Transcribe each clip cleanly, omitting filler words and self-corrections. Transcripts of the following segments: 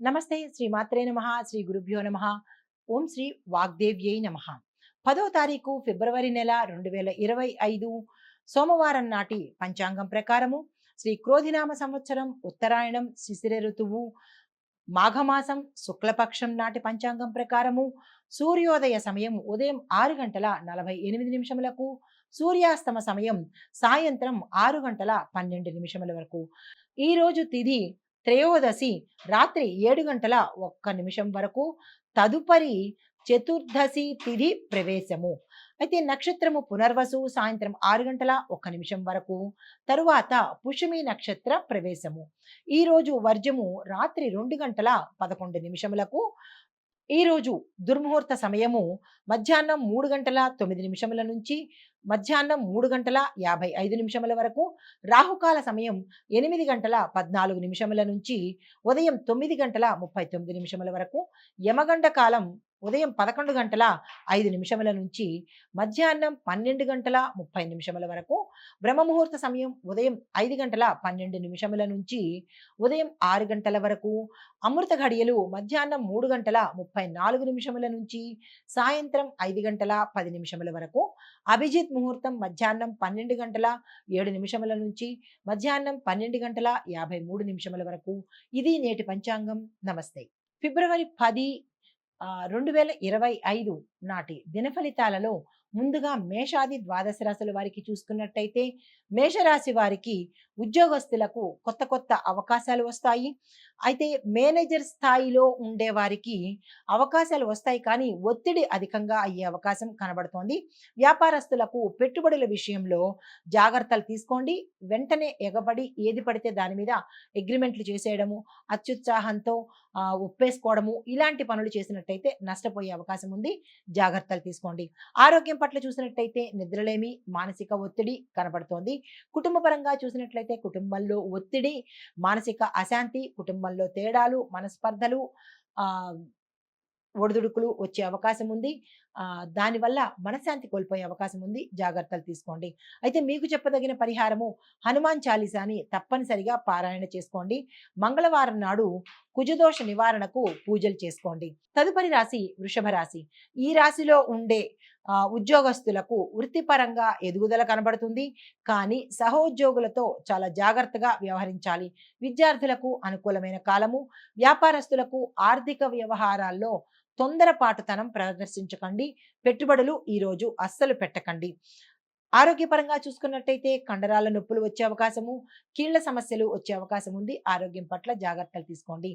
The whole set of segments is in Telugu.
నమస్తే శ్రీ మాత్రే నమః శ్రీ గురుభ్యో నమః ఓం శ్రీ వాగ్దేవ్యై నమః 10వ తారీఖు ఫిబ్రవరి నెల 2025 సోమవారం నాటి పంచాంగం ప్రకారము శ్రీ క్రోధినామ సంవత్సరం ఉత్తరాయణం శిశిర ఋతువు మాఘమాసం శుక్లపక్షం నాటి పంచాంగం ప్రకారము సూర్యోదయ సమయం ఉదయం 6 గంటల 48 నిమిషములకు, సూర్యాస్తమ సమయం సాయంత్రం 6 గంటల 12 నిమిషముల వరకు. ఈరోజు తిథి త్రయోదశి రాత్రి 7 గంటల 1 నిమిషం వరకు. తదుపరి చతుర్దశి తిథి ప్రవేశము. అయితే నక్షత్రము పునర్వసు సాయంత్రం 6 గంటల 1 నిమిషం వరకు. తరువాత పుష్యమి నక్షత్ర ప్రవేశము. ఈరోజు వర్జము రాత్రి 2 గంటల 11 నిమిషములకు. ఈరోజు దుర్ముహూర్త సమయము మధ్యాహ్నం 3 గంటల 9 నిమిషముల నుంచి మధ్యాహ్నం 3 గంటల 55 నిమిషముల వరకు. రాహుకాల సమయం 8 గంటల 14 నిమిషముల నుంచి ఉదయం 9 గంటల 39 నిమిషముల వరకు. యమగండ కాలం ఉదయం 11 గంటల 5 నిమిషముల నుంచి మధ్యాహ్నం 12 గంటల 30 నిమిషముల వరకు. బ్రహ్మముహూర్త సమయం ఉదయం 5 గంటల 12 నిమిషముల నుంచి ఉదయం 6 గంటల వరకు. అమృత ఘడియలు మధ్యాహ్నం 3 గంటల 34 నిమిషముల నుంచి సాయంత్రం 5 గంటల 10 నిమిషముల వరకు. అభిజిత్ ముహూర్తం మధ్యాహ్నం 12 గంటల 7 నిమిషముల నుంచి మధ్యాహ్నం 12 గంటల 53 నిమిషముల వరకు. ఇది నేటి పంచాంగం. నమస్తే. ఫిబ్రవరి 10 2025 నాటి దిన ఫలితాలలో ముందుగా మేషాది ద్వాదశ రాశుల వారికి చూసుకున్నట్టయితే, మేషరాశి వారికి ఉద్యోగస్తులకు కొత్త కొత్త అవకాశాలు వస్తాయి. అయితే మేనేజర్ స్థాయిలో ఉండే వారికి అవకాశాలు వస్తాయి, కానీ ఒత్తిడి అధికంగా అయ్యే అవకాశం కనబడుతోంది. వ్యాపారస్తులకు పెట్టుబడుల విషయంలో జాగ్రత్తలు తీసుకోండి. వెంటనే ఎగబడి ఏది పడితే దాని మీద అగ్రిమెంట్లు చేసేయడము, అత్యుత్సాహంతో ఒప్పేసుకోవడము, ఇలాంటి పనులు చేసినట్టయితే నష్టపోయే అవకాశం ఉంది. జాగ్రత్తలు తీసుకోండి. ఆరోగ్యం పట్ల చూసినట్టయితే నిద్రలేమి, మానసిక ఒత్తిడి కనబడుతోంది. కుటుంబ పరంగా చూసినట్లయితే కుటుంబంలో ఒత్తిడి, మానసిక అశాంతి, కుటుంబంలో తేడాలు, మనస్పర్ధలు, ఆ ఒడిదుడుకులు వచ్చే అవకాశం ఉంది. దానివల్ల మనశ్శాంతి కోల్పోయే అవకాశం ఉంది. జాగ్రత్తలు తీసుకోండి. అయితే మీకు చెప్పదగిన పరిహారము హనుమాన్ చాలీసాని తప్పనిసరిగా పారాయణ చేసుకోండి. మంగళవారం నాడు కుజదోష నివారణకు పూజలు చేసుకోండి. తదుపరి రాశి వృషభ రాశి. ఈ రాశిలో ఉండే ఉద్యోగస్తులకు వృత్తిపరంగా ఎదుగుదల కనబడుతుంది, కానీ సహోద్యోగులతో చాలా జాగ్రత్తగా వ్యవహరించాలి. విద్యార్థులకు అనుకూలమైన కాలము. వ్యాపారస్తులకు ఆర్థిక వ్యవహారాల్లో తొందరపాటుతనం ప్రదర్శించకండి. పెట్టుబడులు ఈరోజు అస్సలు పెట్టకండి. ఆరోగ్యపరంగా చూసుకున్నట్టయితే కండరాల నొప్పులు వచ్చే అవకాశము, కీళ్ల సమస్యలు వచ్చే అవకాశం ఉంది. ఆరోగ్యం పట్ల జాగ్రత్తలు తీసుకోండి.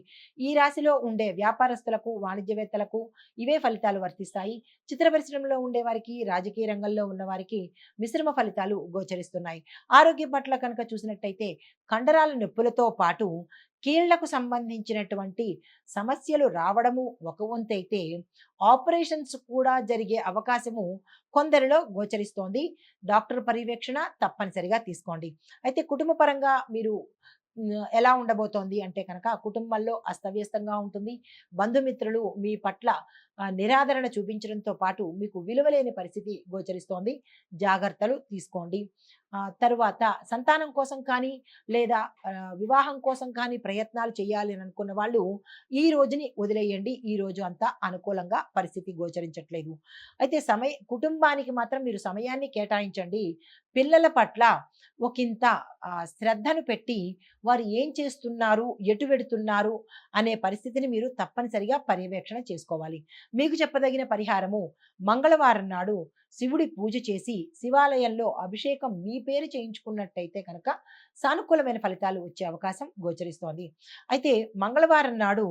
ఈ రాశిలో ఉండే వ్యాపారస్తులకు, వాణిజ్యవేత్తలకు ఇవే ఫలితాలు వర్తిస్తాయి. చిత్ర పరిశ్రమలో ఉండే వారికి, రాజకీయ రంగంలో ఉన్న వారికి మిశ్రమ ఫలితాలు గోచరిస్తున్నాయి. ఆరోగ్యం పట్ల కనుక చూసినట్టయితే కండరాల నొప్పులతో పాటు కీళ్లకు సంబంధించినటువంటి సమస్యలు రావడము ఒక వంతైతే, ఆపరేషన్స్ కూడా జరిగే అవకాశము కొందరిలో గోచరిస్తోంది. డాక్టర్ పర్యవేక్షణ తప్పనిసరిగా తీసుకోండి. అయితే కుటుంబ పరంగా మీరు ఎలా ఉండబోతోంది అంటే కనుక, కుటుంబంలో అస్తవ్యస్తంగా ఉంటుంది. బంధుమిత్రులు మీ పట్ల నిరాదరణ చూపించడంతో పాటు మీకు విలువలేని పరిస్థితి గోచరిస్తోంది. జాగ్రత్తలు తీసుకోండి. తరువాత సంతానం కోసం కానీ లేదా వివాహం కోసం కానీ ప్రయత్నాలు చేయాలి అని అనుకున్న వాళ్ళు ఈ రోజుని వదిలేయండి. ఈ రోజు అంతా అనుకూలంగా పరిస్థితి గోచరించట్లేదు. అయితే కుటుంబానికి మాత్రం మీరు సమయాన్ని కేటాయించండి. పిల్లల పట్ల ఒకంత శ్రద్ధను పెట్టి వారు ఏం చేస్తున్నారు, ఎటు వెడుతున్నారు అనే పరిస్థితిని మీరు తప్పనిసరిగా పర్యవేక్షణ చేసుకోవాలి. మీకు చెప్పదగిన పరిహారము మంగళవారం నాడు శివుడి పూజ చేసి శివాలయంలో అభిషేకం మీ పేరు చేయించుకున్నట్టయితే కనుక సానుకూలమైన ఫలితాలు వచ్చే అవకాశం గోచరిస్తోంది. అయితే మంగళవారం నాడు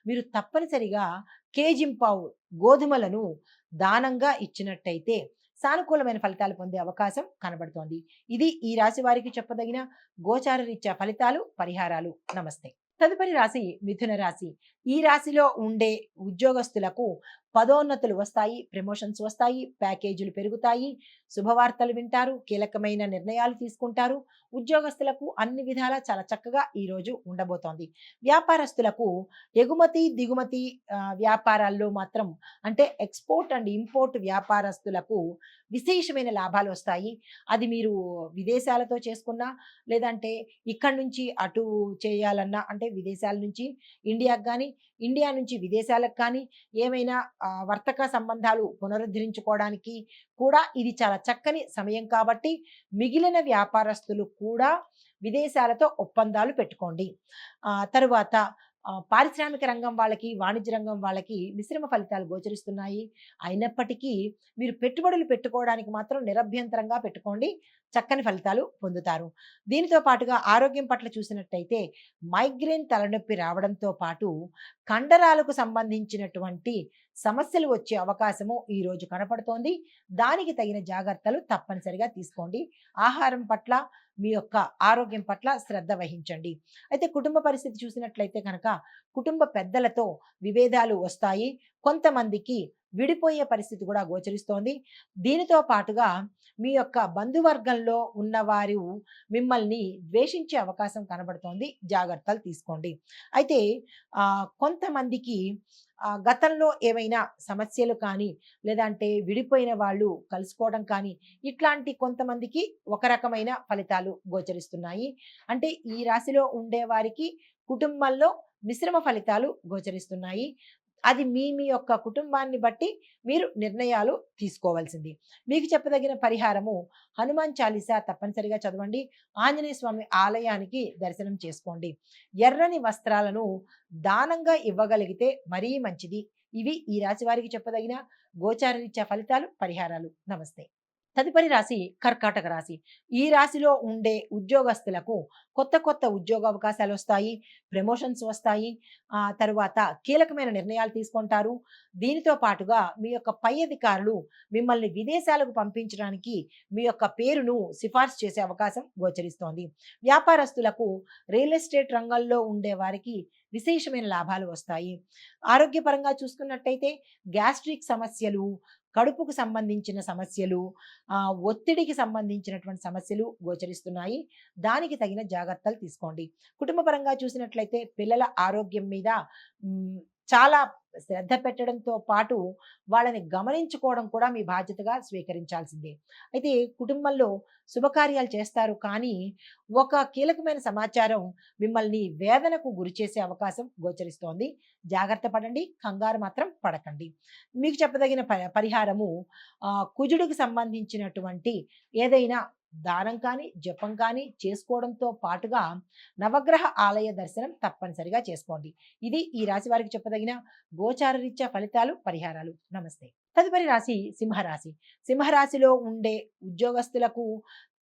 మీరు తప్పనిసరిగా కేజింపావు గోధుమలను దానంగా ఇచ్చినట్టయితే సానుకూలమైన ఫలితాలు పొందే అవకాశం కనబడుతోంది. ఇది ఈ రాశి వారికి చెప్పదగిన గోచార రీత్యా ఫలితాలు, పరిహారాలు. నమస్తే. తదుపరి రాశి మిథున రాశి. ఈ రాశిలో ఉండే ఉద్యోగస్తులకు పదోన్నతులు వస్తాయి, ప్రమోషన్స్ వస్తాయి, ప్యాకేజీలు పెరుగుతాయి, శుభవార్తలు వింటారు, కీలకమైన నిర్ణయాలు తీసుకుంటారు. ఉద్యోగస్తులకు అన్ని విధాలా చాలా చక్కగా ఈ రోజు ఉండబోతోంది. వ్యాపారస్తులకు ఎగుమతి దిగుమతి వ్యాపారాల్లో మాత్రం, అంటే ఎక్స్పోర్ట్ అండ్ ఇంపోర్ట్ వ్యాపారస్తులకు విశేషమైన లాభాలు వస్తాయి. అది మీరు విదేశాలతో చేసుకున్నా, లేదంటే ఇక్కడి నుంచి అటు చేయాలన్నా, అంటే విదేశాల నుంచి ఇండియాకి కానీ, ఇండియా నుంచి విదేశాలకు కానీ, ఏమైనా వర్తక సంబంధాలు పునరుద్ధరించుకోవడానికి కూడా ఇది చాలా చక్కని సమయం కాబట్టి, మిగిలిన వ్యాపారస్తులు కూడా విదేశాలతో ఒప్పందాలు పెట్టుకోండి. తరువాత పారిశ్రామిక రంగం వాళ్ళకి, వాణిజ్య రంగం వాళ్ళకి మిశ్రమ ఫలితాలు గోచరిస్తున్నాయి. అయినప్పటికీ మీరు పెట్టుబడులు పెట్టుకోవడానికి మాత్రం నిరభ్యంతరంగా పెట్టుకోండి. చక్కని ఫలితాలు పొందుతారు. దీనితో పాటుగా ఆరోగ్యం పట్ల చూసినట్టయితే మైగ్రేన్ తలనొప్పి రావడంతో పాటు కండరాలకు సంబంధించినటువంటి సమస్యలు వచ్చే అవకాశము ఈరోజు కనపడుతోంది. దానికి తగిన జాగ్రత్తలు తప్పనిసరిగా తీసుకోండి. ఆహారం పట్ల, మీ యొక్క ఆరోగ్యం పట్ల శ్రద్ధ వహించండి. అయితే కుటుంబ పరిస్థితి చూసినట్లయితే కనుక కుటుంబ పెద్దలతో విభేదాలు వస్తాయి. కొంతమందికి విడిపోయే పరిస్థితి కూడా గోచరిస్తోంది. దీనితో పాటుగా మీ యొక్క బంధువర్గంలో ఉన్నవారు మిమ్మల్ని ద్వేషించే అవకాశం కనబడుతోంది. జాగ్రత్తలు తీసుకోండి. అయితే కొంతమందికి గతంలో ఏమైనా సమస్యలు కానీ, లేదంటే విడిపోయిన వాళ్ళు కలుసుకోవడం కానీ, ఇట్లాంటి కొంతమందికి ఒక రకమైన ఫలితాలు గోచరిస్తున్నాయి. అంటే ఈ రాశిలో ఉండేవారికి కుటుంబంలో మిశ్రమ ఫలితాలు గోచరిస్తున్నాయి. అది మీ మీ యొక్క కుటుంబాన్ని బట్టి మీరు నిర్ణయాలు తీసుకోవాల్సింది. మీకు చెప్పదగిన పరిహారము హనుమాన్ చాలీసా తప్పనిసరిగా చదవండి. ఆంజనేయ స్వామి ఆలయానికి దర్శనం చేసుకోండి. ఎర్రని వస్త్రాలను దానంగా ఇవ్వగలిగితే మరీ మంచిది. ఇవి ఈ రాశి వారికి చెప్పదగిన గోచారరీత్యా ఫలితాలు, పరిహారాలు. నమస్తే. తదుపరి రాశి కర్కాటక రాశి. ఈ రాశిలో ఉండే ఉద్యోగస్తులకు కొత్త కొత్త ఉద్యోగ అవకాశాలు వస్తాయి. ప్రమోషన్స్ వస్తాయి. తరువాత కీలకమైన నిర్ణయాలు తీసుకుంటారు. దీనితో పాటుగా మీ యొక్క పై అధికారులు మిమ్మల్ని విదేశాలకు పంపించడానికి మీ యొక్క పేరును సిఫార్సు చేసే అవకాశం గోచరిస్తోంది. వ్యాపారస్తులకు రియల్ ఎస్టేట్ రంగంలో ఉండే వారికి విశేషమైన లాభాలు వస్తాయి. ఆరోగ్యపరంగా చూసుకున్నట్టయితే గ్యాస్ట్రిక్ సమస్యలు, కడుపుకు సంబంధించిన సమస్యలు, ఒత్తిడికి సంబంధించినటువంటి సమస్యలు గోచరిస్తున్నాయి. దానికి తగిన జాగ్రత్తలు తీసుకోండి. కుటుంబ పరంగా చూసినట్లయితే పిల్లల ఆరోగ్యం మీద చాలా శ్రద్ధ పెట్టడంతో పాటు వాళ్ళని గమనించుకోవడం కూడా మీ బాధ్యతగా స్వీకరించాల్సిందే. అయితే కుటుంబంలో శుభకార్యాలు చేస్తారు, కానీ ఒక కీలకమైన సమాచారం మిమ్మల్ని వేదనకు గురి చేసే అవకాశం గోచరిస్తోంది. జాగ్రత్త పడండి, కంగారు మాత్రం పడకండి. మీకు చెప్పదగిన పరిహారము కుజుడికి సంబంధించినటువంటి ఏదైనా దానం కానీ, జపం కానీ చేసుకోవడంతో పాటుగా నవగ్రహ ఆలయ దర్శనం తప్పనిసరిగా చేసుకోండి. ఇది ఈ రాశి వారికి చెప్పదగిన గోచారరీత్యా ఫలితాలు, పరిహారాలు. నమస్తే. తదుపరి రాశి సింహరాశి. సింహరాశిలో ఉండే ఉద్యోగస్తులకు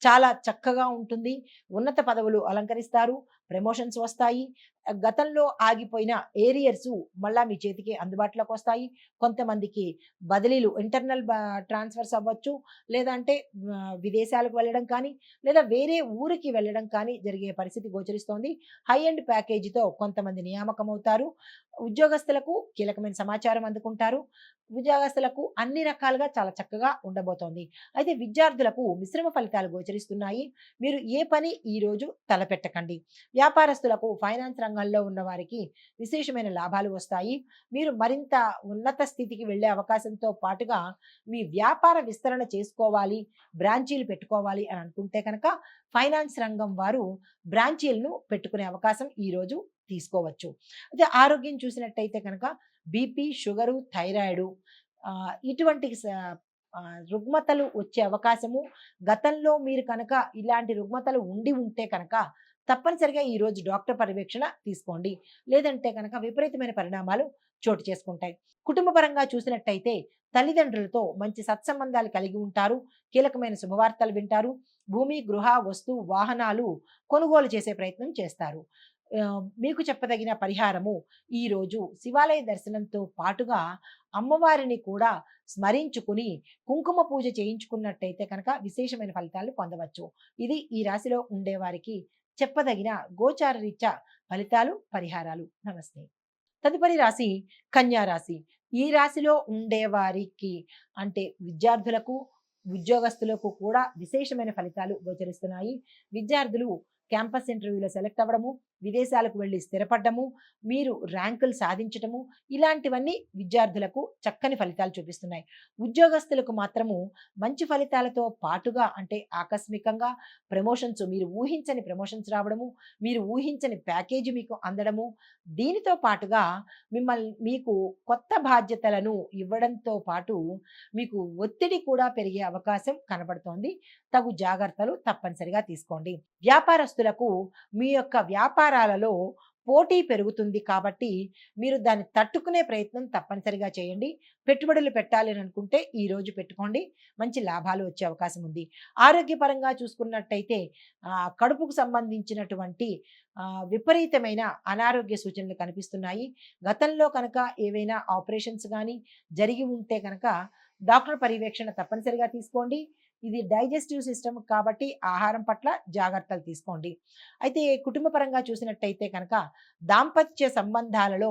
చాలా చక్కగా ఉంటుంది. ఉన్నత పదవులు అలంకరిస్తారు. ప్రమోషన్స్ వస్తాయి. గతంలో ఆగిపోయిన ఏరియర్స్ మళ్ళా మీ చేతికి అందుబాటులోకి వస్తాయి. కొంతమందికి బదిలీలు, ఇంటర్నల్ ట్రాన్స్ఫర్స్ అవ్వచ్చు, లేదంటే విదేశాలకు వెళ్ళడం కానీ, లేదా వేరే ఊరికి వెళ్ళడం కానీ జరిగే పరిస్థితి గోచరిస్తోంది. హై ఎండ్ ప్యాకేజీతో కొంతమంది నియామకం అవుతారు. ఉద్యోగస్తులకు కీలకమైన సమాచారం అందుకుంటారు. ఉద్యోగస్తులకు అన్ని రకాలుగా చాలా చక్కగా ఉండబోతోంది. అయితే విద్యార్థులకు మిశ్రమ ఫలితాలు గోచరిస్తున్నాయి. మీరు ఏ పని ఈరోజు తలపెట్టకండి. వ్యాపారస్తులకు ఫైనాన్స్ రంగంలో ఉన్న వారికి విశేషమైన లాభాలు వస్తాయి. మీరు మరింత ఉన్నత స్థితికి వెళ్ళే అవకాశంతో పాటుగా మీ వ్యాపార విస్తరణ చేసుకోవాలి, బ్రాంచీలు పెట్టుకోవాలి అని అనుకుంటే కనుక ఫైనాన్స్ రంగం వారు బ్రాంచీలను పెట్టుకునే అవకాశం ఈరోజు తీసుకోవచ్చు. అయితే ఆరోగ్యం చూసినట్టయితే కనుక బీపీ, షుగరు, థైరాయిడ్ ఇటువంటి రుగ్మతలు వచ్చే అవకాశము, గతంలో మీరు కనుక ఇలాంటి రుగ్మతలు ఉంటే కనుక తప్పనిసరిగా ఈరోజు డాక్టర్ పర్యవేక్షణ తీసుకోండి. లేదంటే కనుక విపరీతమైన పరిణామాలు చోటు చేసుకుంటాయి. కుటుంబ పరంగా చూసినట్టయితే తల్లిదండ్రులతో మంచి సత్సంబంధాలు కలిగి ఉంటారు. కీలకమైన శుభవార్తలు వింటారు. భూమి, గృహ, వస్తు, వాహనాలు కొనుగోలు చేసే ప్రయత్నం చేస్తారు. మీకు చెప్పదగిన పరిహారము ఈరోజు శివాలయ దర్శనంతో పాటుగా అమ్మవారిని కూడా స్మరించుకుని కుంకుమ పూజ చేయించుకున్నట్టయితే కనుక విశేషమైన ఫలితాలు పొందవచ్చు. ఇది ఈ రాశిలో ఉండేవారికి చెప్పదగిన గోచార రీత్యా ఫలితాలు, పరిహారాలు. నమస్తే. తదుపరి రాశి కన్యా రాశి. ఈ రాశిలో ఉండేవారికి అంటే విద్యార్థులకు, ఉద్యోగస్తులకు కూడా విశేషమైన ఫలితాలు గోచరిస్తున్నాయి. విద్యార్థులు క్యాంపస్ ఇంటర్వ్యూలో సెలెక్ట్ అవ్వడము, విదేశాలకు వెళ్ళి స్థిరపడ్డము, మీరు ర్యాంకులు సాధించటము, ఇలాంటివన్నీ విద్యార్థులకు చక్కని ఫలితాలు చూపిస్తున్నాయి. ఉద్యోగస్తులకు మాత్రము మంచి ఫలితాలతో పాటుగా అంటే ఆకస్మికంగా ప్రమోషన్స్, మీరు ఊహించని ప్రమోషన్స్ రావడము, మీరు ఊహించని ప్యాకేజీ మీకు అందడము, దీనితో పాటుగా మీకు కొత్త బాధ్యతలను ఇవ్వడంతో పాటు మీకు ఒత్తిడి కూడా పెరిగే అవకాశం కనబడుతోంది. తగు జాగ్రత్తలు తప్పనిసరిగా తీసుకోండి. వ్యాపారస్తులకు మీ యొక్క వ్యాపారాలలో పోటీ పెరుగుతుంది కాబట్టి మీరు దాన్ని తట్టుకునే ప్రయత్నం తప్పనిసరిగా చేయండి. పెట్టుబడులు పెట్టాలి అని అనుకుంటే ఈ రోజు పెట్టుకోండి. మంచి లాభాలు వచ్చే అవకాశం ఉంది. ఆరోగ్యపరంగా చూసుకున్నట్టయితే కడుపుకు సంబంధించినటువంటి విపరీతమైన అనారోగ్య సూచనలు కనిపిస్తున్నాయి. గతంలో కనుక ఏవైనా ఆపరేషన్స్ కానీ జరిగి ఉంటే కనుక డాక్టర్ పర్యవేక్షణ తప్పనిసరిగా తీసుకోండి. ఇది డైజెస్టివ్ సిస్టమ్ కాబట్టి ఆహారం పట్ల జాగ్రత్తలు తీసుకోండి. అయితే కుటుంబ పరంగా చూసినట్టయితే కనుక దాంపత్య సంబంధాలలో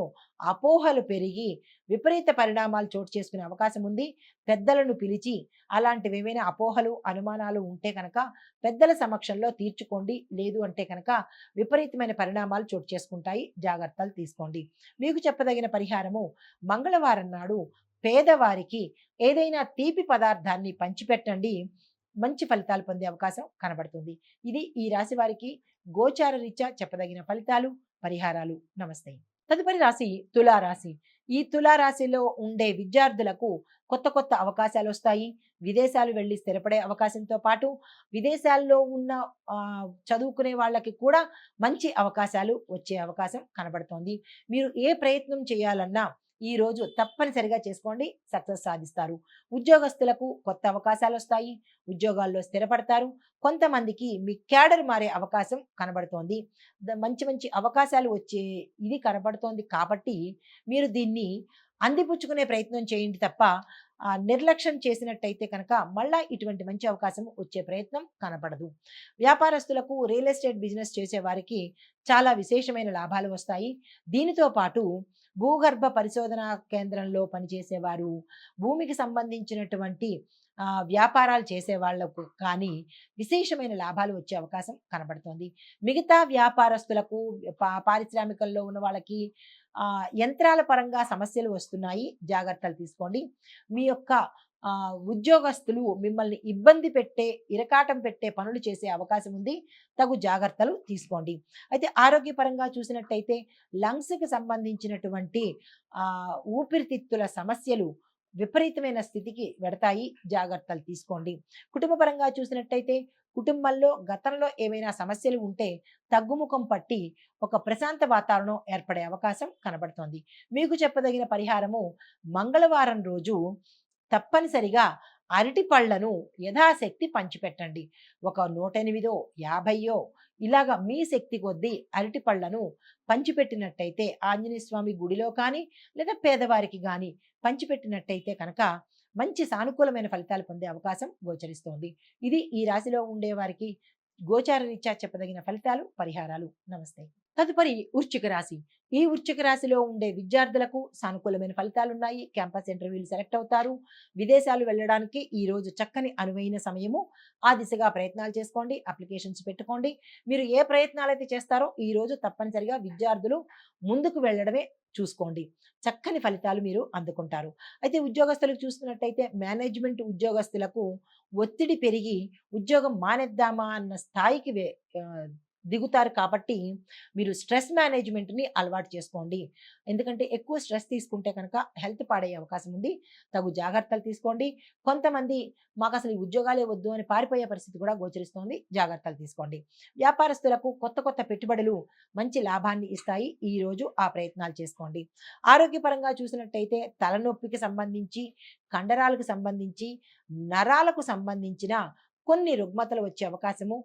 అపోహలు పెరిగి విపరీత పరిణామాలు చోటు చేసుకునే అవకాశం ఉంది. పెద్దలను పిలిచి అలాంటివి ఏమైనా అపోహలు అనుమానాలు ఉంటే కనుక పెద్దల సమక్షంలో తీర్చుకోండి. లేదు అంటే కనుక విపరీతమైన పరిణామాలు చోటు చేసుకుంటాయి. జాగ్రత్తలు తీసుకోండి. మీకు చెప్పదగిన పరిహారము మంగళవారం నాడు పేదవారికి ఏదైనా తీపి పదార్థాన్ని పంచిపెట్టండి. మంచి ఫలితాలు పొందే అవకాశం కనబడుతుంది. ఇది ఈ రాశి వారికి గోచార రీత్యా చెప్పదగిన ఫలితాలు, పరిహారాలు. నమస్తే. తదుపరి రాశి తులారాశి. ఈ తులారాశిలో ఉండే విద్యార్థులకు కొత్త కొత్త అవకాశాలు వస్తాయి. విదేశాలు వెళ్ళి స్థిరపడే అవకాశంతో పాటు విదేశాల్లో ఉన్న చదువుకునే వాళ్ళకి కూడా మంచి అవకాశాలు వచ్చే అవకాశం కనబడుతోంది. మీరు ఏ ప్రయత్నం చేయాలన్నా ఈ రోజు తప్పనిసరిగా చేసుకోండి, సక్సెస్ సాధిస్తారు. ఉద్యోగస్తులకు కొత్త అవకాశాలు వస్తాయి. ఉద్యోగాల్లో స్థిరపడతారు. కొంతమందికి మీ క్యాడర్ మారే అవకాశం కనబడుతోంది. మంచి మంచి అవకాశాలు వచ్చే ఇది కనబడుతోంది కాబట్టి మీరు దీన్ని అందిపుచ్చుకునే ప్రయత్నం చేయండి తప్ప నిర్లక్ష్యం చేసినట్టయితే కనుక మళ్ళా ఇటువంటి మంచి అవకాశం వచ్చే ప్రయత్నం కనపడదు. వ్యాపారస్తులకు రియల్ ఎస్టేట్ బిజినెస్ చేసే వారికి చాలా విశేషమైన లాభాలు వస్తాయి. దీనితో పాటు భూగర్భ పరిశోధన కేంద్రంలో పనిచేసేవారు, భూమికి సంబంధించినటువంటి వ్యాపారాలు చేసే వాళ్లకు కానీ విశేషమైన లాభాలు వచ్చే అవకాశం కనబడుతోంది. మిగతా వ్యాపారస్తులకు పారిశ్రామికంలో ఉన్న వాళ్ళకి యంత్రాల పరంగా సమస్యలు వస్తున్నాయి. జాగ్రత్తలు తీసుకోండి. మీ యొక్క ఉద్యోగస్తులు మిమ్మల్ని ఇబ్బంది పెట్టే, ఇరకాటం పెట్టే పనులు చేసే అవకాశం ఉంది. తగు జాగ్రత్తలు తీసుకోండి. అయితే ఆరోగ్యపరంగా చూసినట్టయితే లంగ్స్కి సంబంధించినటువంటి ఊపిరితిత్తుల సమస్యలు విపరీతమైన స్థితికి వెడతాయి. జాగ్రత్తలు తీసుకోండి. కుటుంబ పరంగా చూసినట్టయితే కుటుంబంలో గతంలో ఏమైనా సమస్యలు ఉంటే తగ్గుముఖం పట్టి ఒక ప్రశాంత వాతావరణం ఏర్పడే అవకాశం కనబడుతోంది. మీకు చెప్పదగిన పరిహారము మంగళవారం రోజు తప్పనిసరిగా అరటి పళ్లను యథాశక్తి పంచిపెట్టండి. ఒక 108 50 ఇలాగా మీ శక్తి కొద్దీ అరటి పళ్లను పంచిపెట్టినట్టయితే ఆంజనేయ స్వామి గుడిలో కానీ లేదా పేదవారికి కానీ పంచిపెట్టినట్టయితే కనుక మంచి సానుకూలమైన ఫలితాలు పొందే అవకాశం గోచరిస్తోంది. ఇది ఈ రాశిలో ఉండే వారికి గోచార రీత్యా చెప్పదగిన ఫలితాలు, పరిహారాలు. నమస్తే. తదుపరి వృశ్చిక రాశి. ఈ వృశ్చిక రాశిలో ఉండే విద్యార్థులకు సానుకూలమైన ఫలితాలు ఉన్నాయి. క్యాంపస్ ఇంటర్వ్యూలు సెలెక్ట్ అవుతారు. విదేశాలు వెళ్ళడానికి ఈ రోజు చక్కని అనువైన సమయము. ఆ దిశగా ప్రయత్నాలు చేసుకోండి. అప్లికేషన్స్ పెట్టుకోండి. మీరు ఏ ప్రయత్నాలు అయితే చేస్తారో ఈ రోజు తప్పనిసరిగా విద్యార్థులు ముందుకు వెళ్ళడమే చూసుకోండి. చక్కని ఫలితాలు మీరు అందుకుంటారు. అయితే ఉద్యోగస్తులకు చూసుకున్నట్టయితే మేనేజ్మెంట్ ఉద్యోగస్తులకు ఒత్తిడి పెరిగి ఉద్యోగం మానేద్దామా అన్న స్థాయికి దిగుతారు కాబట్టి మీరు స్ట్రెస్ మేనేజ్మెంట్ని అలవాటు చేసుకోండి. ఎందుకంటే ఎక్కువ స్ట్రెస్ తీసుకుంటే కనుక హెల్త్ పాడయ్యే అవకాశం ఉంది. తగు జాగ్రత్తలు తీసుకోండి. కొంతమంది మాకు అసలు ఈ ఉద్యోగాలే వద్దు అని పారిపోయే పరిస్థితి కూడా గోచరిస్తోంది. జాగ్రత్తలు తీసుకోండి. వ్యాపారస్తులకు కొత్త కొత్త పెట్టుబడులు మంచి లాభాన్ని ఇస్తాయి. ఈ రోజు ఆ ప్రయత్నాలు చేసుకోండి. ఆరోగ్యపరంగా చూసినట్టయితే తలనొప్పికి సంబంధించి, కండరాలకు సంబంధించి, నరాలకు సంబంధించిన కొన్ని రుగ్మతలు వచ్చే అవకాశము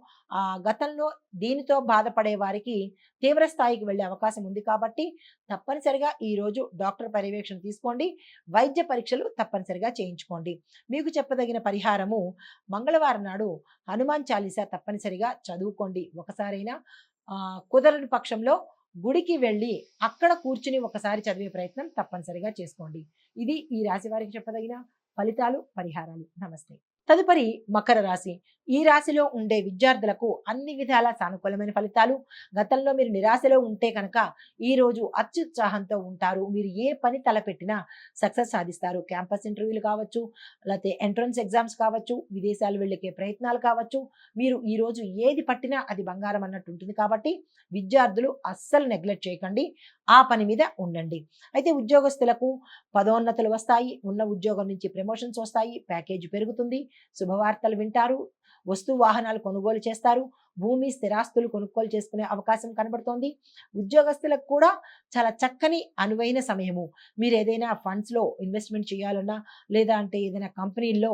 గతంలో దీనితో బాధపడే వారికి తీవ్ర స్థాయికి వెళ్ళే అవకాశం ఉంది కాబట్టి తప్పనిసరిగా ఈరోజు డాక్టర్ పర్యవేక్షణ తీసుకోండి. వైద్య పరీక్షలు తప్పనిసరిగా చేయించుకోండి. మీకు చెప్పదగిన పరిహారము మంగళవారం నాడు హనుమాన్ చాలీసా తప్పనిసరిగా చదువుకోండి. ఒకసారైనా కుదరని పక్షంలో గుడికి వెళ్ళి అక్కడ కూర్చుని ఒకసారి చదివే ప్రయత్నం తప్పనిసరిగా చేసుకోండి. ఇది ఈ రాశి వారికి చెప్పదగిన ఫలితాలు, పరిహారాలు. నమస్తే. తదుపరి మకర రాశి. ఈ రాశిలో ఉండే విద్యార్థులకు అన్ని విధాల సానుకూలమైన ఫలితాలు. గతంలో మీరు నిరాశలో ఉంటే కనుక ఈరోజు అత్యుత్సాహంతో ఉంటారు. మీరు ఏ పని తలపెట్టినా సక్సెస్ సాధిస్తారు. క్యాంపస్ ఇంటర్వ్యూలు కావచ్చు, లేతే ఎంట్రన్స్ ఎగ్జామ్స్ కావచ్చు, విదేశాలు వెళ్ళకే ప్రయత్నాలు కావచ్చు. మీరు ఈరోజు ఏది పట్టినా అది బంగారం అన్నట్టు ఉంటుంది కాబట్టి విద్యార్థులు అస్సలు నెగ్లెక్ట్ చేయకండి. ఆ పని మీద ఉండండి. అయితే ఉద్యోగస్తులకు పదోన్నతులు వస్తాయి. ఉన్న ఉద్యోగం నుంచి ప్రమోషన్స్ వస్తాయి. ప్యాకేజ్ పెరుగుతుంది. శుభవార్తలు వింటారు. వస్తు వాహనాలు కొనుగోలు చేస్తారు. భూమి స్థిరాస్తులు కొనుగోలు చేసుకునే అవకాశం కనబడుతోంది. ఉద్యోగస్తులకు కూడా చాలా చక్కని అనువైన సమయము. మీరు ఏదైనా ఫండ్స్‌లో ఇన్వెస్ట్‌మెంట్ చేయాలన్నా, లేదా అంటే ఏదైనా కంపెనీల్లో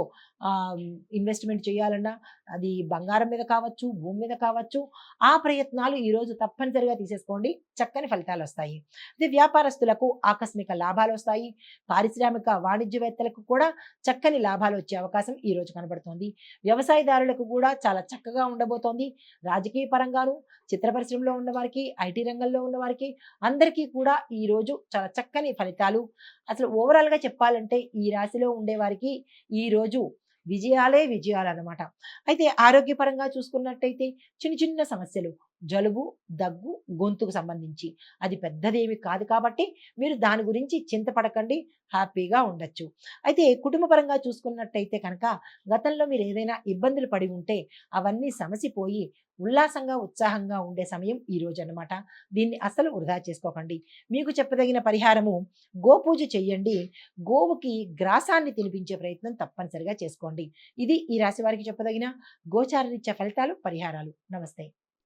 ఇన్వెస్ట్‌మెంట్ చేయాలన్నా, అది బంగారం మీద కావచ్చు, భూమి మీద కావచ్చు, ఆ ప్రయత్నాలు ఈరోజు తప్పనిసరిగా తీసేసుకోండి. చక్కని ఫలితాలొస్తాయి. ఇది వ్యాపారస్తులకు ఆకస్మిక లాభాలొస్తాయి. పారిశ్రామిక వాణిజ్యవేత్తలకు కూడా చక్కని లాభాలొచ్చే అవకాశం ఈరోజు కనబడుతోంది. వ్యవసాయదారులకు కూడా చాలా చక్కగా ఉండబోతోంది. రాజకీయ పరంగాను, చిత్ర పరిశ్రమలో ఉన్నవారికి, ఐటీ రంగంలో ఉన్నవారికి అందరికీ కూడా ఈరోజు చాలా చక్కని ఫలితాలు. అసలు ఓవరాల్‌గా చెప్పాలంటే ఈ రాశిలో ఉండేవారికి ఈరోజు విజయాలే విజయాలన్నమాట. అయితే ఆరోగ్యపరంగా చూసుకున్నట్టయితే చిన్న చిన్న సమస్యలు జలుబు, దగ్గు, గొంతుకు సంబంధించి అది పెద్దదేమి కాదు కాబట్టి మీరు దాని గురించి చింతపడకండి. హ్యాపీగా ఉండొచ్చు. అయితే కుటుంబ పరంగా చూసుకున్నట్టయితే కనుక గతంలో మీరు ఏదైనా ఇబ్బందులు పడి ఉంటే అవన్నీ సమసిపోయి ఉల్లాసంగా, ఉత్సాహంగా ఉండే సమయం ఈ రోజన్నమాట. దీన్ని అస్సలు వృధా చేసుకోకండి. మీకు చెప్పదగిన పరిహారము గోపూజ చెయ్యండి. గోవుకి గ్రాసాన్ని తినిపించే ప్రయత్నం తప్పనిసరిగా చేసుకోండి. ఇది ఈ రాశి వారికి చెప్పదగిన గోచారరీత్యా ఫలితాలు, పరిహారాలు. నమస్తే.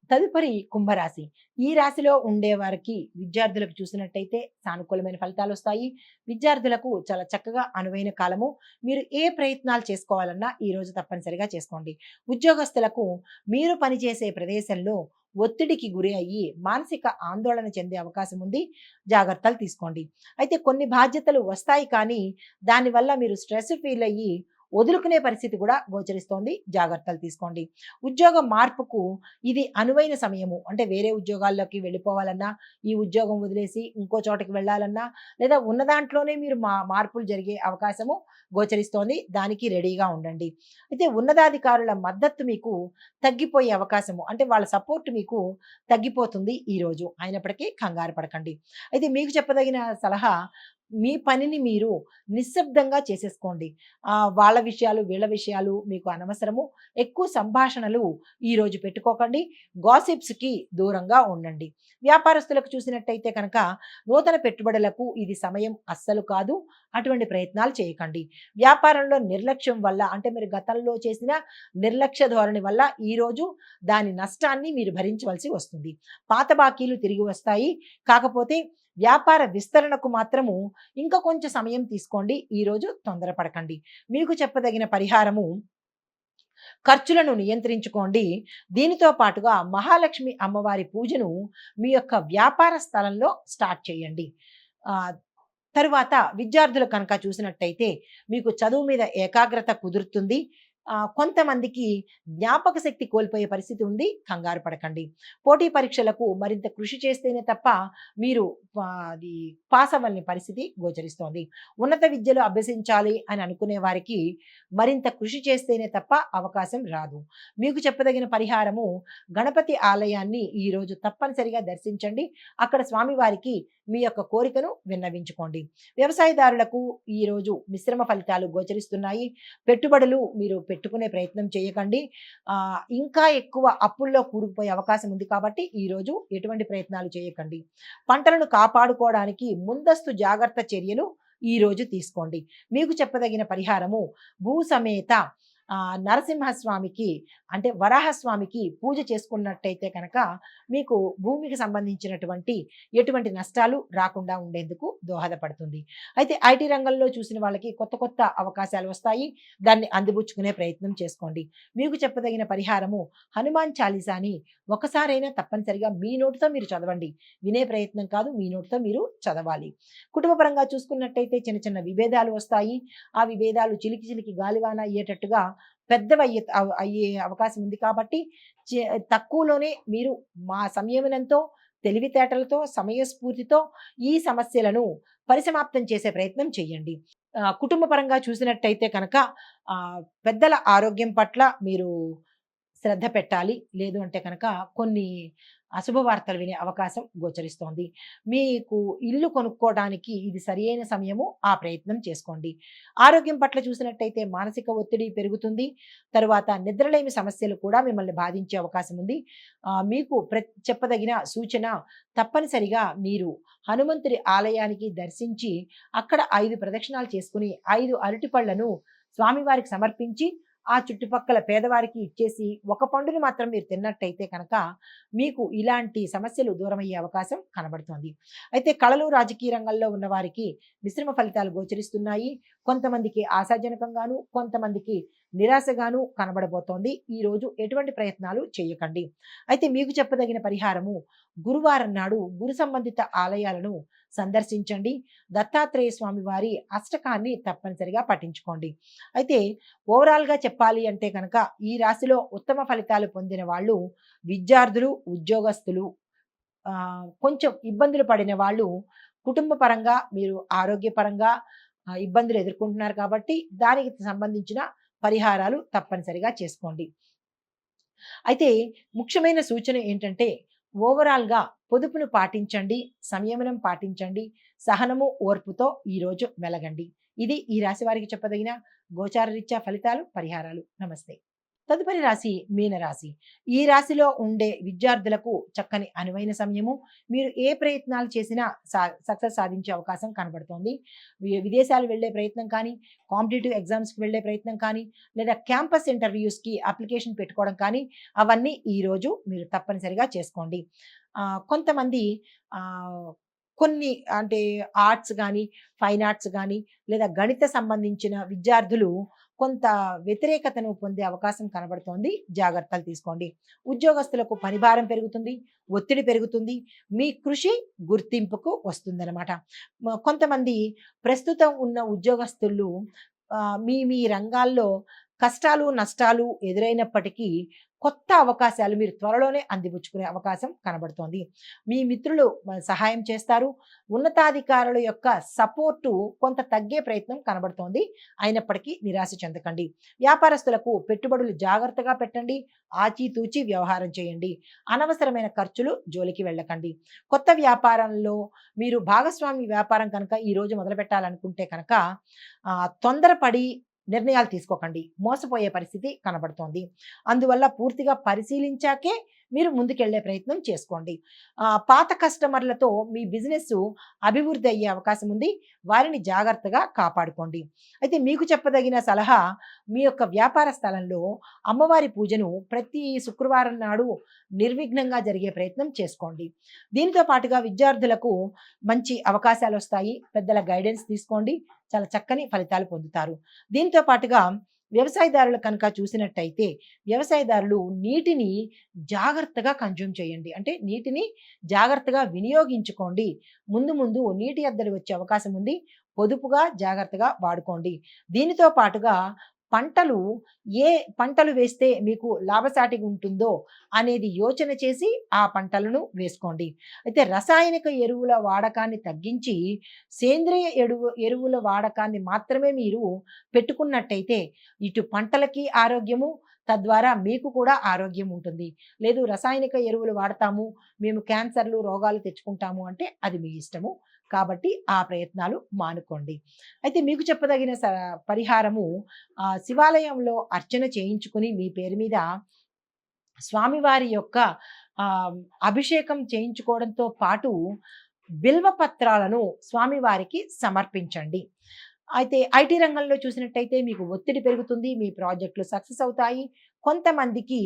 తదుపరి కుంభరాశి. ఈ రాశిలో ఉండేవారికి విద్యార్థులకు చూసినట్టయితే సానుకూలమైన ఫలితాలొస్తాయి. విద్యార్థులకు చాలా చక్కగా అనువైన కాలము. మీరు ఏ ప్రయత్నాలు చేసుకోవాలన్నా ఈరోజు తప్పనిసరిగా చేసుకోండి. ఉద్యోగస్తులకు మీరు పనిచేసే ప్రదేశంలో ఒత్తిడికి గురి అయ్యి మానసిక ఆందోళన చెందే అవకాశం ఉంది. జాగ్రత్తలు తీసుకోండి. అయితే కొన్ని బాధ్యతలు వస్తాయి కానీ దానివల్ల మీరు స్ట్రెస్ ఫీల్ అయ్యి వదులుకునే పరిస్థితి కూడా గోచరిస్తోంది. జాగ్రత్తలు తీసుకోండి. ఉద్యోగ మార్పుకు ఇది అనువైన సమయము. అంటే వేరే ఉద్యోగాల్లోకి వెళ్ళిపోవాలన్నా, ఈ ఉద్యోగం వదిలేసి ఇంకో చోటకి వెళ్ళాలన్నా, లేదా ఉన్న దాంట్లోనే మీరు మార్పులు జరిగే అవకాశము గోచరిస్తోంది. దానికి రెడీగా ఉండండి. అయితే ఉన్నతాధికారుల మద్దతు మీకు తగ్గిపోయే అవకాశము అంటే వాళ్ళ సపోర్ట్ మీకు తగ్గిపోతుంది ఈరోజు. అయినప్పటికీ కంగారు పడకండి. అయితే మీకు చెప్పదగిన సలహా మీ పనిని మీరు నిశ్శబ్దంగా చేసేసుకోండి. వాళ్ళ విషయాలు, వీళ్ళ విషయాలు మీకు అనవసరము. ఎక్కువ సంభాషణలు ఈరోజు పెట్టుకోకండి. గాసిప్స్‌కి దూరంగా ఉండండి. వ్యాపారస్తులకు చూసినట్టయితే కనుక నూతన పెట్టుబడులకు ఇది సమయం అస్సలు కాదు. అటువంటి ప్రయత్నాలు చేయకండి. వ్యాపారంలో నిర్లక్ష్యం వల్ల అంటే మీరు గతంలో చేసిన నిర్లక్ష్య ధోరణి వల్ల ఈరోజు దాని నష్టాన్ని మీరు భరించవలసి వస్తుంది. పాత బాకీలు తిరిగి వస్తాయి. కాకపోతే వ్యాపార విస్తరణకు మాత్రము ఇంకా కొంచెం సమయం తీసుకోండి. ఈరోజు తొందరపడకండి. మీకు చెప్పదగిన పరిహారము ఖర్చులను నియంత్రించుకోండి. దీనితో పాటుగా మహాలక్ష్మి అమ్మవారి పూజను మీ యొక్క వ్యాపార స్థలంలో స్టార్ట్ చేయండి. ఆహ్, తరువాత విద్యార్థులు కనుక చూసినట్టయితే మీకు చదువు మీద ఏకాగ్రత కుదురుతుంది. కొంతమందికి జ్ఞాపక శక్తి కోల్పోయే పరిస్థితి ఉంది. కంగారు పడకండి. పోటీ పరీక్షలకు మరింత కృషి చేస్తేనే తప్ప మీరు అది పాస్ అవ్వలేని పరిస్థితి గోచరిస్తోంది. ఉన్నత విద్యలో అభ్యసించాలి అని అనుకునే వారికి మరింత కృషి చేస్తేనే తప్ప అవకాశం రాదు. మీకు చెప్పదగిన పరిహారము గణపతి ఆలయాన్ని ఈరోజు తప్పనిసరిగా దర్శించండి. అక్కడ స్వామివారికి మీ యొక్క కోరికను విన్నవించుకోండి. వ్యవసాయదారులకు ఈరోజు మిశ్రమ ఫలితాలు గోచరిస్తున్నాయి. పెట్టుబడులు మీరు పెట్టుకునే ప్రయత్నం చేయకండి. ఇంకా ఎక్కువ అప్పుల్లో కూరుకుపోయే అవకాశం ఉంది కాబట్టి ఈరోజు ఎటువంటి ప్రయత్నాలు చేయకండి. పంటలను కాపాడుకోవడానికి ముందస్తు జాగ్రత్త చర్యలు ఈరోజు తీసుకోండి. మీకు చెప్పదగిన పరిహారము భూ సమేత నరసింహస్వామికి అంటే వరాహస్వామికి పూజ చేసుకున్నట్టయితే కనుక మీకు భూమికి సంబంధించినటువంటి ఎటువంటి నష్టాలు రాకుండా ఉండేందుకు దోహదపడుతుంది. అయితే ఐటీ రంగంలో చూసిన వాళ్ళకి కొత్త కొత్త అవకాశాలు వస్తాయి. దాన్ని అందిపుచ్చుకునే ప్రయత్నం చేసుకోండి. మీకు చెప్పదగిన పరిహారము హనుమాన్ చాలీసాని ఒకసారైనా తప్పనిసరిగా మీ నోటితో మీరు చదవండి. వినే ప్రయత్నం కాదు, మీ నోటితో మీరు చదవాలి. కుటుంబ పరంగా చూసుకున్నట్టయితే చిన్న చిన్న విభేదాలు వస్తాయి. ఆ విభేదాలు చిలికి చిలికి గాలివాన అయ్యేటట్టుగా అయ్యే అవకాశం ఉంది కాబట్టి తక్కువలోనే మీరు మా సంయమనంతో తెలివితేటలతో, సమయస్ఫూర్తితో ఈ సమస్యలను పరిసమాప్తం చేసే ప్రయత్నం చేయండి. కుటుంబ పరంగా చూసినట్టయితే కనుక పెద్దల ఆరోగ్యం పట్ల మీరు శ్రద్ధ పెట్టాలి. లేదు అంటే కనుక కొన్ని అశుభ వార్తలు వినే అవకాశం గోచరిస్తోంది. మీకు ఇల్లు కొనుక్కోవడానికి ఇది సరియైన సమయము. ఆ ప్రయత్నం చేసుకోండి. ఆరోగ్యం పట్ల చూసినట్టయితే మానసిక ఒత్తిడి పెరుగుతుంది. తరువాత నిద్రలేమి సమస్యలు కూడా మిమ్మల్ని బాధించే అవకాశం ఉంది. మీకు చెప్పదగిన సూచన తప్పనిసరిగా మీరు హనుమంతుడి ఆలయానికి దర్శించి అక్కడ 5 ప్రదక్షిణాలు చేసుకొని 5 అరటిపళ్ళను స్వామివారికి సమర్పించి ఆ చుట్టుపక్కల పేదవారికి ఇచ్చేసి ఒక పండుని మాత్రం మీరు తిన్నట్టయితే కనుక మీకు ఇలాంటి సమస్యలు దూరమయ్యే అవకాశం కనబడుతోంది. అయితే కళలు, రాజకీయ రంగంలో ఉన్న వారికి మిశ్రమ ఫలితాలు గోచరిస్తున్నాయి. కొంతమందికి ఆశాజనకంగాను, కొంతమందికి నిరాశగాను కనబడబోతోంది. ఈరోజు ఎటువంటి ప్రయత్నాలు చేయకండి. అయితే మీకు చెప్పదగిన పరిహారము గురువారం నాడు గురు సంబంధిత ఆలయాలను సందర్శించండి. దత్తాత్రేయ స్వామి వారి అష్టకాన్ని తప్పనిసరిగా పఠించుకోండి. అయితే ఓవరాల్‌గా చెప్పాలి అంటే కనుక ఈ రాశిలో ఉత్తమ ఫలితాలు పొందిన వాళ్ళు విద్యార్థులు, ఉద్యోగస్తులు, కొంచెం ఇబ్బందులు పడిన వాళ్ళు కుటుంబ పరంగా మీరు ఆరోగ్యపరంగా ఇబ్బందులు ఎదుర్కొంటున్నారు కాబట్టి దానికి సంబంధించిన పరిహారాలు తప్పనిసరిగా చేసుకోండి. అయితే ముఖ్యమైన సూచన ఏంటంటే ఓవరాల్‌గా పొదుపును పాటించండి, సంయమనం పాటించండి, సహనము, ఓర్పుతో ఈరోజు మెలగండి. ఇది ఈ రాశి వారికి చెప్పదగిన గోచార రీత్యా ఫలితాలు, పరిహారాలు. నమస్తే. తదుపరి రాశి మీనరాశి. ఈ రాశిలో ఉండే విద్యార్థులకు చక్కని అనువైన సమయము. మీరు ఏ ప్రయత్నాలు చేసినా సక్సెస్ సాధించే అవకాశం కనబడుతోంది. విదేశాలు వెళ్ళే ప్రయత్నం కానీ, కాంపిటీటివ్ ఎగ్జామ్స్‌కి వెళ్ళే ప్రయత్నం కానీ, లేదా క్యాంపస్ ఇంటర్వ్యూస్‌కి అప్లికేషన్ పెట్టుకోవడం కానీ, అవన్నీ ఈరోజు మీరు తప్పనిసరిగా చేసుకోండి. కొంతమంది కొన్ని అంటే ఆర్ట్స్ గానీ, ఫైన్ ఆర్ట్స్ గానీ, లేదా గణిత సంబంధించిన విద్యార్థులు కొంత వ్యతిరేకతను పొందే అవకాశం కనబడుతోంది. జాగ్రత్తలు తీసుకోండి. ఉద్యోగస్తులకు పనిభారం పెరుగుతుంది, ఒత్తిడి పెరుగుతుంది. మీ కృషి గుర్తింపుకు వస్తుందనమాట. కొంతమంది ప్రస్తుతం ఉన్న ఉద్యోగస్తులు మీ మీ రంగాల్లో కష్టాలు, నష్టాలు ఎదురైనప్పటికీ కొత్త అవకాశాలు మీరు త్వరలోనే అందిపుచ్చుకునే అవకాశం కనబడుతోంది. మీ మిత్రులు సహాయం చేస్తారు. ఉన్నతాధికారుల యొక్క సపోర్టు కొంత తగ్గే ప్రయత్నం కనబడుతోంది. అయినప్పటికీ నిరాశ చెందకండి. వ్యాపారస్తులకు పెట్టుబడులు జాగ్రత్తగా పెట్టండి. ఆచితూచి వ్యవహారం చేయండి. అనవసరమైన ఖర్చులు జోలికి వెళ్ళకండి. కొత్త వ్యాపారంలో మీరు భాగస్వామి వ్యాపారం కనుక ఈరోజు మొదలుపెట్టాలనుకుంటే కనుక తొందరపడి నిర్ణయాలు తీసుకోకండి. మోసపోయే పరిస్థితి కనబడుతోంది. అందువల్ల పూర్తిగా పరిశీలించాకే మీరు ముందుకెళ్ళే ప్రయత్నం చేసుకోండి. పాత కస్టమర్లతో మీ బిజినెస్ అభివృద్ధి అయ్యే అవకాశం ఉంది. వారిని జాగ్రత్తగా కాపాడుకోండి. అయితే మీకు చెప్పదగిన సలహా మీ యొక్క వ్యాపార స్థలంలో అమ్మవారి పూజను ప్రతి శుక్రవారం నాడు నిర్విఘ్నంగా జరిగే ప్రయత్నం చేసుకోండి. దీనితో పాటుగా విద్యార్థులకు మంచి అవకాశాలు వస్తాయి. పెద్దల గైడెన్స్ తీసుకోండి. చాలా చక్కని ఫలితాలు పొందుతారు. దీంతో పాటుగా వ్యవసాయదారులు కనుక చూసినట్టయితే వ్యవసాయదారులు నీటిని జాగ్రత్తగా కన్జ్యూమ్ చేయండి. అంటే నీటిని జాగ్రత్తగా వినియోగించుకోండి. ముందు ముందు నీటి ఎద్దడి వచ్చే అవకాశం ఉంది. పొదుపుగా జాగ్రత్తగా వాడుకోండి. దీనితో పాటుగా పంటలు ఏ పంటలు వేస్తే మీకు లాభసాటిగా ఉంటుందో అనేది యోచన చేసి ఆ పంటలను వేసుకోండి. అయితే రసాయనిక ఎరువుల వాడకాన్ని తగ్గించి సేంద్రియ ఎరువుల వాడకాన్ని మాత్రమే మీరు పెట్టుకున్నట్టయితే ఇటు పంటలకి ఆరోగ్యము, తద్వారా మీకు కూడా ఆరోగ్యం ఉంటుంది. లేదు రసాయనిక ఎరువులు వాడతాము, మేము క్యాన్సర్లు, రోగాలు తెచ్చుకుంటాము అంటే అది మీ ఇష్టము. కాబట్టి ఆ ప్రయత్నాలు మానుకోండి. అయితే మీకు చెప్పదగిన పరిహారము శివాలయంలో అర్చన చేయించుకుని మీ పేరు మీద స్వామివారి యొక్క అభిషేకం చేయించుకోవడంతో పాటు బిల్వ పత్రాలను స్వామివారికి సమర్పించండి. అయితే ఐటీ రంగంలో చూసినట్టయితే మీకు ఒత్తిడి పెరుగుతుంది. మీ ప్రాజెక్టులు సక్సెస్ అవుతాయి. కొంతమందికి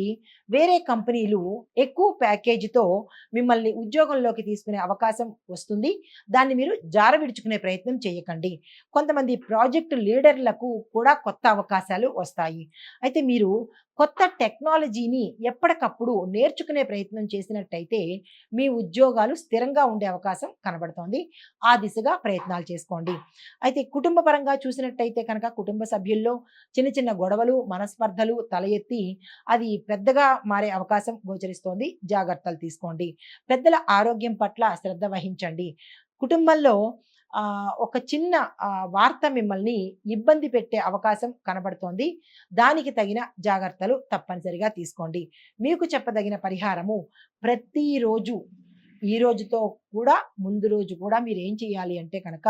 వేరే కంపెనీలు ఎక్కువ ప్యాకేజీతో మిమ్మల్ని ఉద్యోగంలోకి తీసుకునే అవకాశం వస్తుంది. దాన్ని మీరు జారవిడుచుకునే ప్రయత్నం చేయకండి. కొంతమంది ప్రాజెక్టు లీడర్లకు కూడా కొత్త అవకాశాలు వస్తాయి. అయితే మీరు కొత్త టెక్నాలజీని ఎప్పటికప్పుడు నేర్చుకునే ప్రయత్నం చేసినట్టయితే మీ ఉద్యోగాలు స్థిరంగా ఉండే అవకాశం కనబడుతోంది. ఆ దిశగా ప్రయత్నాలు చేసుకోండి. అయితే కుటుంబ పరంగా చూసినట్టయితే కనుక కుటుంబ సభ్యుల్లో చిన్న చిన్న గొడవలు, మనస్పర్ధలు తల ఎత్తి అది పెద్దగా మారే అవకాశం గోచరిస్తోంది. జాగ్రత్తలు తీసుకోండి. పెద్దల ఆరోగ్యం పట్ల శ్రద్ధ వహించండి. కుటుంబంలో ఒక చిన్న వార్త మిమ్మల్ని ఇబ్బంది పెట్టే అవకాశం కనబడుతోంది. దానికి తగిన జాగ్రత్తలు తప్పనిసరిగా తీసుకోండి. మీకు చెప్పదగిన పరిహారము ప్రతిరోజు ఈ రోజుతో కూడా ముందు రోజు కూడా మీరేం చేయాలి అంటే కనుక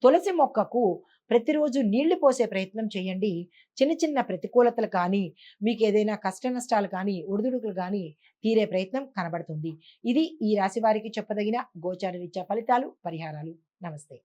తులసి మొక్కకు ప్రతిరోజు నీళ్లు పోసే ప్రయత్నం చేయండి. చిన్న చిన్న ప్రతికూలతలు కానీ, మీకేదైనా కష్ట నష్టాలు కానీ, ఒడిదుడుకులు గానీ తీరే ప్రయత్నం కనబడుతుంది. ఇది ఈ రాశి వారికి చెప్పదగిన గోచార రీత్యా ఫలితాలు, పరిహారాలు. నమస్తే.